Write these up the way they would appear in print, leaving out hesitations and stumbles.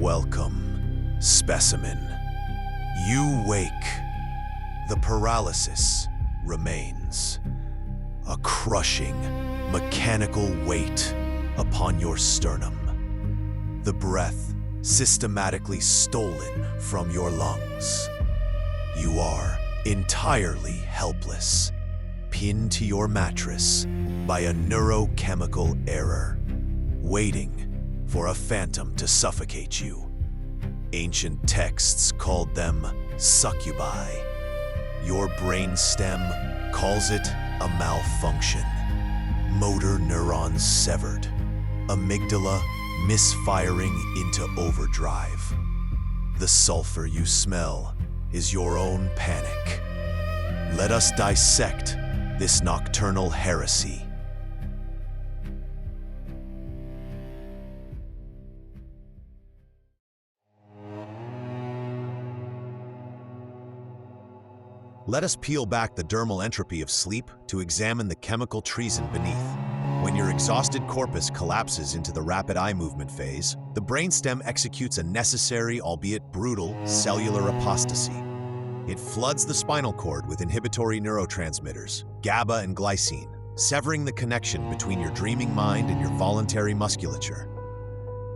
Welcome, specimen. You wake. The paralysis remains. A crushing, mechanical weight upon your sternum. The breath systematically stolen from your lungs. You are entirely helpless, pinned to your mattress by a neurochemical error, waiting for a phantom to suffocate you. Ancient texts called them succubi. Your brainstem calls it a malfunction. Motor neurons severed. Amygdala misfiring into overdrive. The sulfur you smell is your own panic. Let us dissect this nocturnal heresy. Let us peel back the dermal entropy of sleep to examine the chemical treason beneath. When your exhausted corpus collapses into the rapid eye movement phase, the brainstem executes a necessary, albeit brutal, cellular apostasy. It floods the spinal cord with inhibitory neurotransmitters, GABA and glycine, severing the connection between your dreaming mind and your voluntary musculature.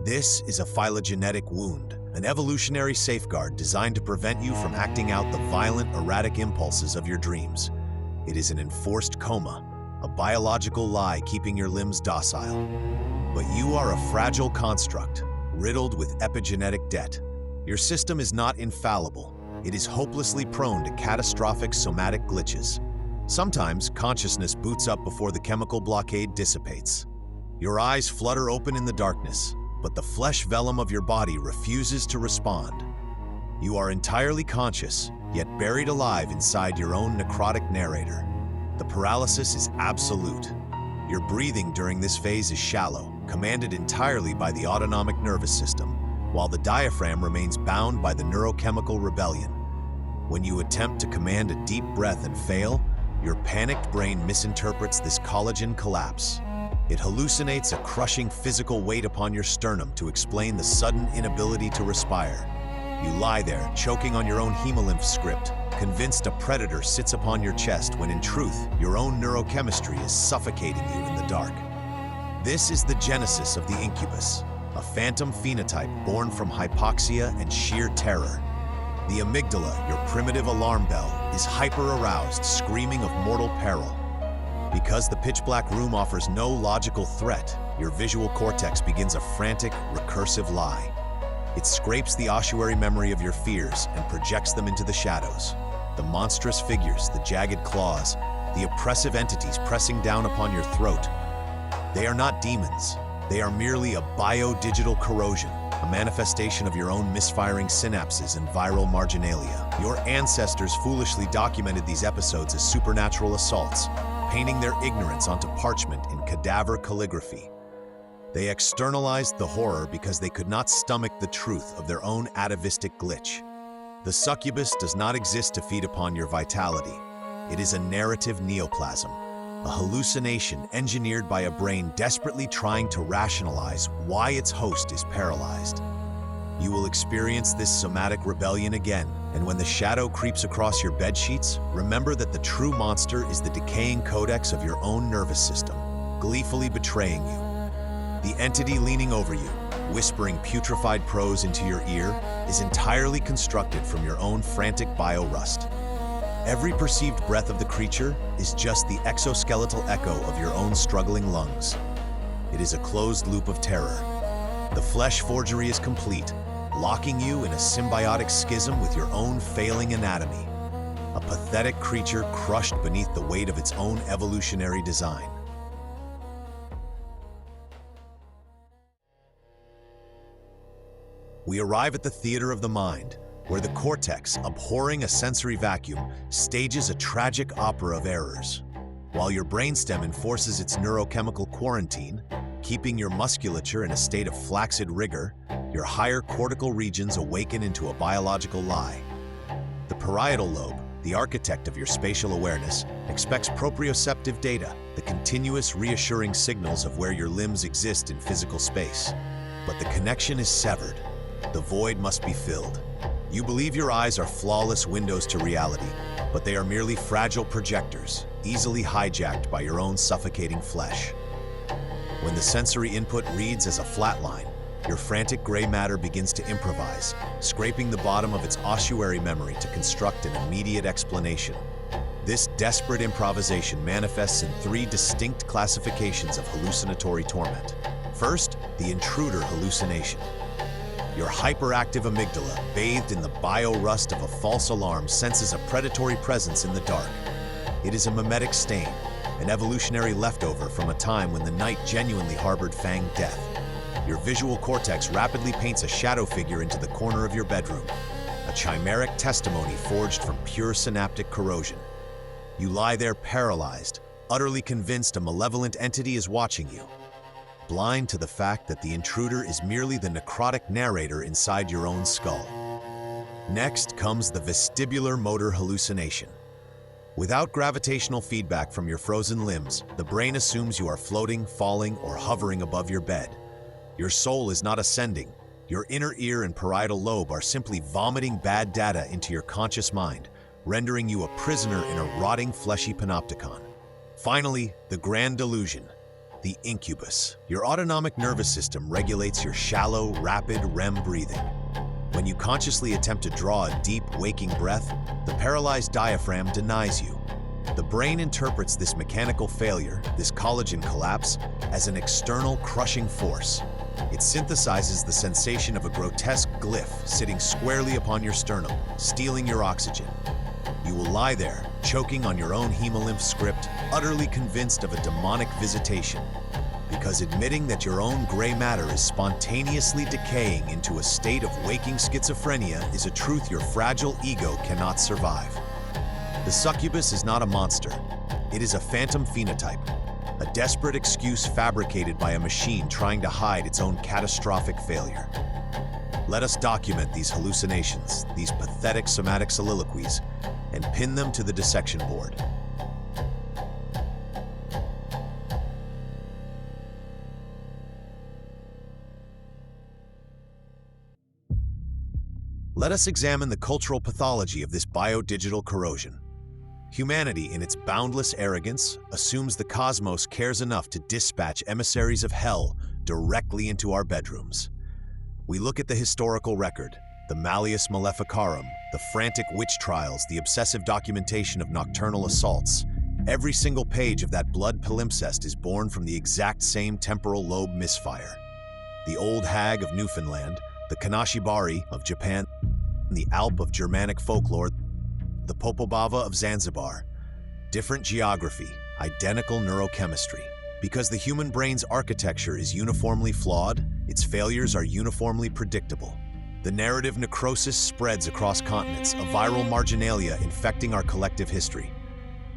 This is a phylogenetic wound, an evolutionary safeguard designed to prevent you from acting out the violent, erratic impulses of your dreams. It is an enforced coma, a biological lie keeping your limbs docile. But you are a fragile construct, riddled with epigenetic debt. Your system is not infallible. It is hopelessly prone to catastrophic somatic glitches. Sometimes consciousness boots up before the chemical blockade dissipates. Your eyes flutter open in the darkness, but the flesh vellum of your body refuses to respond. You are entirely conscious, yet buried alive inside your own necrotic narrator. The paralysis is absolute. Your breathing during this phase is shallow, commanded entirely by the autonomic nervous system, while the diaphragm remains bound by the neurochemical rebellion. When you attempt to command a deep breath and fail, your panicked brain misinterprets this collagen collapse. It hallucinates a crushing physical weight upon your sternum to explain the sudden inability to respire. You lie there, choking on your own hemolymph script, convinced a predator sits upon your chest when in truth, your own neurochemistry is suffocating you in the dark. This is the genesis of the incubus, a phantom phenotype born from hypoxia and sheer terror. The amygdala, your primitive alarm bell, is hyper-aroused, screaming of mortal peril. Because the pitch-black room offers no logical threat, your visual cortex begins a frantic, recursive lie. It scrapes the ossuary memory of your fears and projects them into the shadows. The monstrous figures, the jagged claws, the oppressive entities pressing down upon your throat. They are not demons. They are merely a bio-digital corrosion, a manifestation of your own misfiring synapses and viral marginalia. Your ancestors foolishly documented these episodes as supernatural assaults, painting their ignorance onto parchment in cadaver calligraphy. They externalized the horror because they could not stomach the truth of their own atavistic glitch. The succubus does not exist to feed upon your vitality. It is a narrative neoplasm, a hallucination engineered by a brain desperately trying to rationalize why its host is paralyzed. You will experience this somatic rebellion again, and when the shadow creeps across your bedsheets, remember that the true monster is the decaying codex of your own nervous system, gleefully betraying you. The entity leaning over you, whispering putrefied prose into your ear, is entirely constructed from your own frantic biorust. Every perceived breath of the creature is just the exoskeletal echo of your own struggling lungs. It is a closed loop of terror. The flesh forgery is complete, locking you in a symbiotic schism with your own failing anatomy. A pathetic creature crushed beneath the weight of its own evolutionary design. We arrive at the theater of the mind, where the cortex, abhorring a sensory vacuum, stages a tragic opera of errors. While your brainstem enforces its neurochemical quarantine, keeping your musculature in a state of flaccid rigor, your higher cortical regions awaken into a biological lie. The parietal lobe, the architect of your spatial awareness, expects proprioceptive data, the continuous reassuring signals of where your limbs exist in physical space. But the connection is severed. The void must be filled. You believe your eyes are flawless windows to reality, but they are merely fragile projectors, easily hijacked by your own suffocating flesh. When the sensory input reads as a flat line, your frantic gray matter begins to improvise, scraping the bottom of its ossuary memory to construct an immediate explanation. This desperate improvisation manifests in three distinct classifications of hallucinatory torment. First, the intruder hallucination. Your hyperactive amygdala, bathed in the biorust of a false alarm, senses a predatory presence in the dark. It is a mimetic stain, an evolutionary leftover from a time when the night genuinely harbored fanged death. Your visual cortex rapidly paints a shadow figure into the corner of your bedroom, a chimeric testimony forged from pure synaptic corrosion. You lie there paralyzed, utterly convinced a malevolent entity is watching you, blind to the fact that the intruder is merely the necrotic narrator inside your own skull. Next comes the vestibular motor hallucination. Without gravitational feedback from your frozen limbs, the brain assumes you are floating, falling, or hovering above your bed. Your soul is not ascending. Your inner ear and parietal lobe are simply vomiting bad data into your conscious mind, rendering you a prisoner in a rotting fleshy panopticon. Finally, the grand delusion, the incubus. Your autonomic nervous system regulates your shallow, rapid REM breathing. When you consciously attempt to draw a deep, waking breath, the paralyzed diaphragm denies you. The brain interprets this mechanical failure, this collagen collapse, as an external crushing force. It synthesizes the sensation of a grotesque glyph sitting squarely upon your sternum, stealing your oxygen. You will lie there, choking on your own hemolymph script, utterly convinced of a demonic visitation. Because admitting that your own gray matter is spontaneously decaying into a state of waking schizophrenia is a truth your fragile ego cannot survive. The succubus is not a monster. It is a phantom phenotype, a desperate excuse fabricated by a machine trying to hide its own catastrophic failure. Let us document these hallucinations, these pathetic somatic soliloquies, and pin them to the dissection board. Let us examine the cultural pathology of this biodigital corrosion. Humanity, in its boundless arrogance, assumes the cosmos cares enough to dispatch emissaries of hell directly into our bedrooms. We look at the historical record, the Malleus Maleficarum, the frantic witch trials, the obsessive documentation of nocturnal assaults. Every single page of that blood palimpsest is born from the exact same temporal lobe misfire. The Old Hag of Newfoundland, the Kanashibari of Japan, the Alp of Germanic folklore, the Popobava of Zanzibar. Different geography, identical neurochemistry. Because the human brain's architecture is uniformly flawed, its failures are uniformly predictable. The narrative necrosis spreads across continents, a viral marginalia infecting our collective history.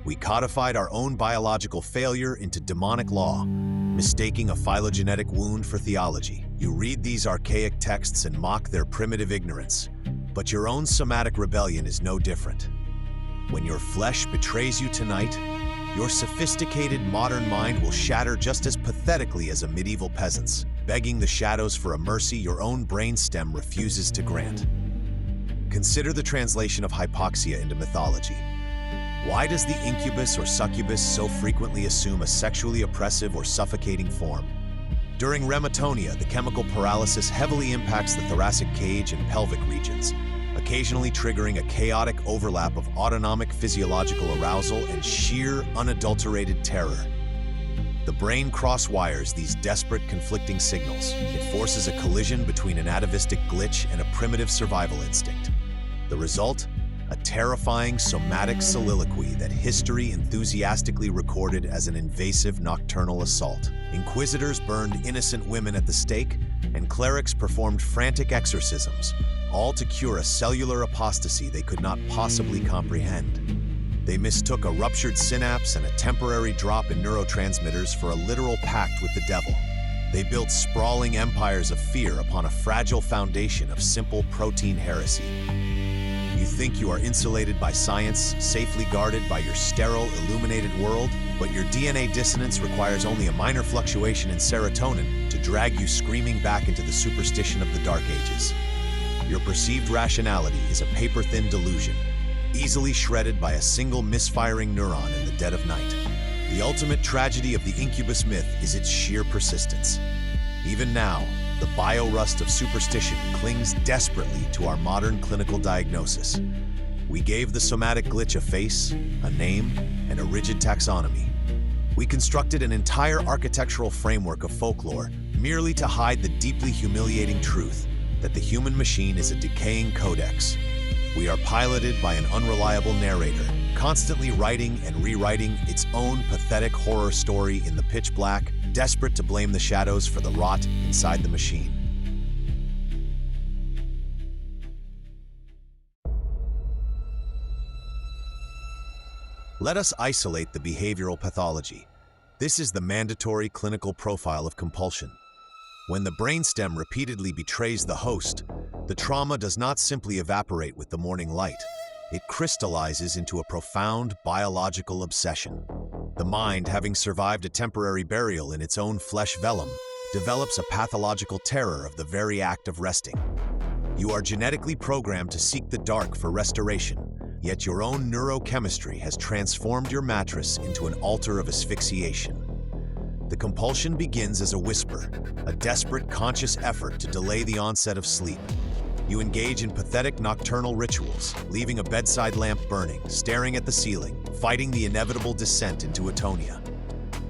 We codified our own biological failure into demonic law, mistaking a phylogenetic wound for theology. You read these archaic texts and mock their primitive ignorance, but your own somatic rebellion is no different. When your flesh betrays you tonight, your sophisticated modern mind will shatter just as pathetically as a medieval peasant's, begging the shadows for a mercy your own brainstem refuses to grant. Consider the translation of hypoxia into mythology. Why does the incubus or succubus so frequently assume a sexually oppressive or suffocating form? During rematonia, the chemical paralysis heavily impacts the thoracic cage and pelvic regions, occasionally triggering a chaotic overlap of autonomic physiological arousal and sheer, unadulterated terror. The brain cross-wires these desperate, conflicting signals. It forces a collision between an atavistic glitch and a primitive survival instinct. The result? A terrifying somatic soliloquy that history enthusiastically recorded as an invasive nocturnal assault. Inquisitors burned innocent women at the stake, and clerics performed frantic exorcisms, all to cure a cellular apostasy they could not possibly comprehend. They mistook a ruptured synapse and a temporary drop in neurotransmitters for a literal pact with the devil. They built sprawling empires of fear upon a fragile foundation of simple protein heresy. You think you are insulated by science, safely guarded by your sterile, illuminated world, but your DNA dissonance requires only a minor fluctuation in serotonin to drag you screaming back into the superstition of the Dark Ages. Your perceived rationality is a paper-thin delusion, easily shredded by a single misfiring neuron in the dead of night. The ultimate tragedy of the incubus myth is its sheer persistence. Even now, the biorust of superstition clings desperately to our modern clinical diagnosis. We gave the somatic glitch a face, a name, and a rigid taxonomy. We constructed an entire architectural framework of folklore merely to hide the deeply humiliating truth that the human machine is a decaying codex. We are piloted by an unreliable narrator, constantly writing and rewriting its own pathetic horror story in the pitch black, desperate to blame the shadows for the rot inside the machine. Let us isolate the behavioral pathology. This is the mandatory clinical profile of compulsion. When the brainstem repeatedly betrays the host, the trauma does not simply evaporate with the morning light. It crystallizes into a profound biological obsession. The mind, having survived a temporary burial in its own flesh vellum, develops a pathological terror of the very act of resting. You are genetically programmed to seek the dark for restoration, yet your own neurochemistry has transformed your mattress into an altar of asphyxiation. The compulsion begins as a whisper, a desperate conscious effort to delay the onset of sleep. You engage in pathetic nocturnal rituals, leaving a bedside lamp burning, staring at the ceiling, fighting the inevitable descent into atonia.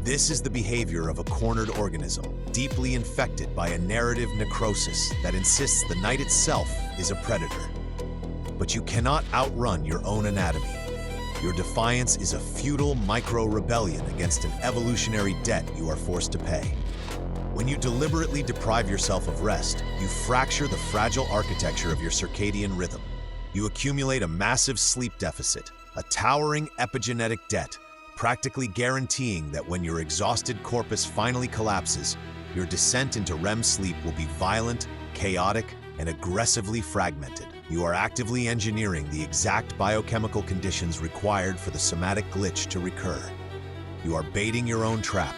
This is the behavior of a cornered organism, deeply infected by a narrative necrosis that insists the night itself is a predator. But you cannot outrun your own anatomy. Your defiance is a futile micro-rebellion against an evolutionary debt you are forced to pay. When you deliberately deprive yourself of rest, you fracture the fragile architecture of your circadian rhythm. You accumulate a massive sleep deficit, a towering epigenetic debt, practically guaranteeing that when your exhausted corpus finally collapses, your descent into REM sleep will be violent, chaotic, and aggressively fragmented. You are actively engineering the exact biochemical conditions required for the somatic glitch to recur. You are baiting your own trap.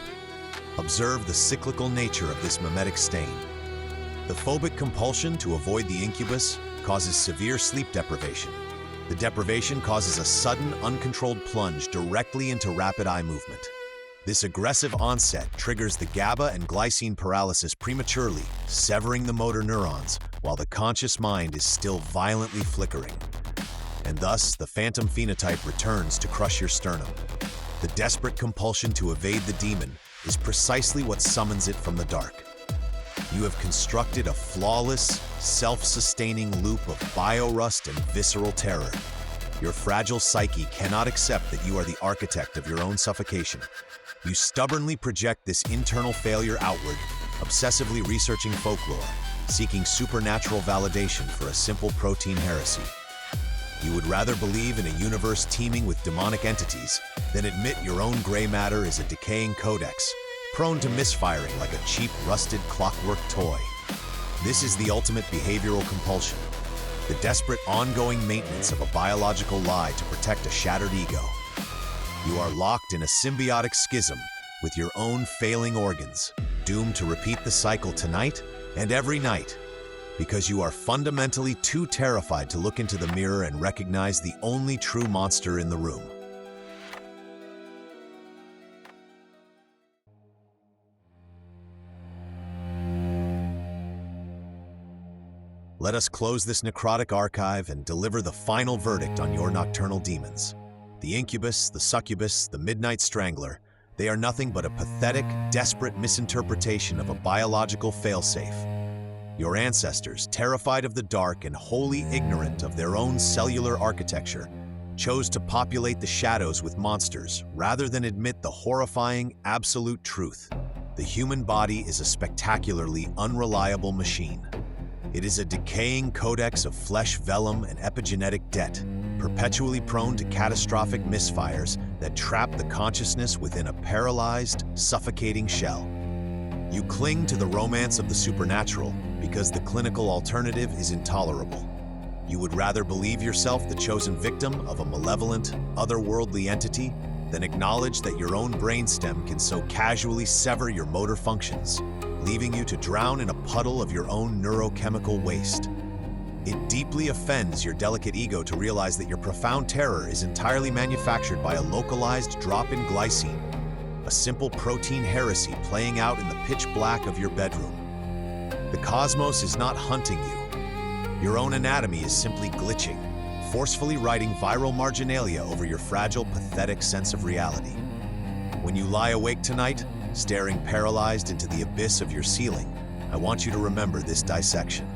Observe the cyclical nature of this mimetic stain. The phobic compulsion to avoid the incubus causes severe sleep deprivation. The deprivation causes a sudden, uncontrolled plunge directly into rapid eye movement. This aggressive onset triggers the GABA and glycine paralysis prematurely, severing the motor neurons, while the conscious mind is still violently flickering. And thus, the phantom phenotype returns to crush your sternum. The desperate compulsion to evade the demon is precisely what summons it from the dark. You have constructed a flawless, self-sustaining loop of biorust and visceral terror. Your fragile psyche cannot accept that you are the architect of your own suffocation. You stubbornly project this internal failure outward, obsessively researching folklore, seeking supernatural validation for a simple protein heresy. You would rather believe in a universe teeming with demonic entities than admit your own gray matter is a decaying codex, prone to misfiring like a cheap, rusted clockwork toy. This is the ultimate behavioral compulsion, the desperate ongoing maintenance of a biological lie to protect a shattered ego. You are locked in a symbiotic schism with your own failing organs, doomed to repeat the cycle tonight and every night, because you are fundamentally too terrified to look into the mirror and recognize the only true monster in the room. Let us close this necrotic archive and deliver the final verdict on your nocturnal demons. The incubus, the succubus, the midnight strangler, they are nothing but a pathetic, desperate misinterpretation of a biological failsafe. Your ancestors, terrified of the dark and wholly ignorant of their own cellular architecture, chose to populate the shadows with monsters rather than admit the horrifying, absolute truth. The human body is a spectacularly unreliable machine. It is a decaying codex of flesh vellum and epigenetic debt, perpetually prone to catastrophic misfires that trap the consciousness within a paralyzed, suffocating shell. You cling to the romance of the supernatural because the clinical alternative is intolerable. You would rather believe yourself the chosen victim of a malevolent, otherworldly entity than acknowledge that your own brainstem can so casually sever your motor functions, leaving you to drown in a puddle of your own neurochemical waste. It deeply offends your delicate ego to realize that your profound terror is entirely manufactured by a localized drop in glycine, a simple protein heresy playing out in the pitch black of your bedroom. The cosmos is not hunting you. Your own anatomy is simply glitching, forcefully writing viral marginalia over your fragile, pathetic sense of reality. When you lie awake tonight, staring paralyzed into the abyss of your ceiling, I want you to remember this dissection.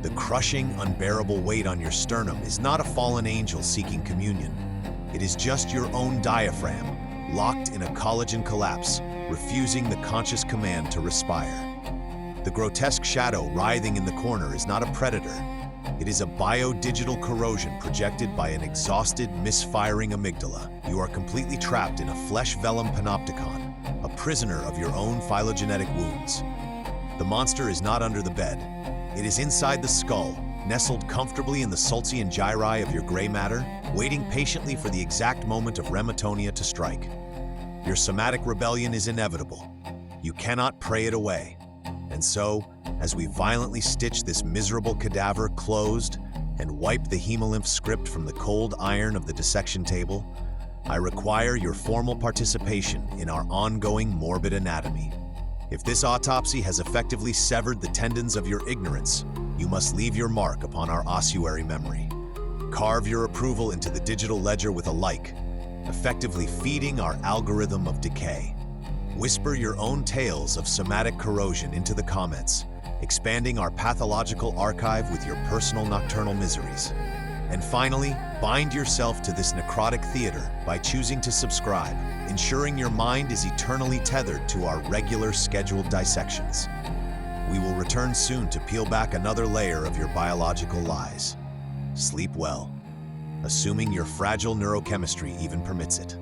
The crushing, unbearable weight on your sternum is not a fallen angel seeking communion. It is just your own diaphragm, locked in a collagen collapse, refusing the conscious command to respire. The grotesque shadow writhing in the corner is not a predator. It is a biodigital corrosion projected by an exhausted, misfiring amygdala. You are completely trapped in a flesh vellum panopticon, a prisoner of your own phylogenetic wounds. The monster is not under the bed. It is inside the skull, nestled comfortably in the Sulcian gyri of your gray matter, waiting patiently for the exact moment of rematonia to strike. Your somatic rebellion is inevitable. You cannot pray it away. And so, as we violently stitch this miserable cadaver closed and wipe the hemolymph script from the cold iron of the dissection table, I require your formal participation in our ongoing morbid anatomy. If this autopsy has effectively severed the tendons of your ignorance, you must leave your mark upon our ossuary memory. Carve your approval into the digital ledger with a like, effectively feeding our algorithm of decay. Whisper your own tales of somatic corrosion into the comments, expanding our pathological archive with your personal nocturnal miseries. And finally, bind yourself to this necrotic theater by choosing to subscribe, ensuring your mind is eternally tethered to our regular scheduled dissections. We will return soon to peel back another layer of your biological lies. Sleep well, assuming your fragile neurochemistry even permits it.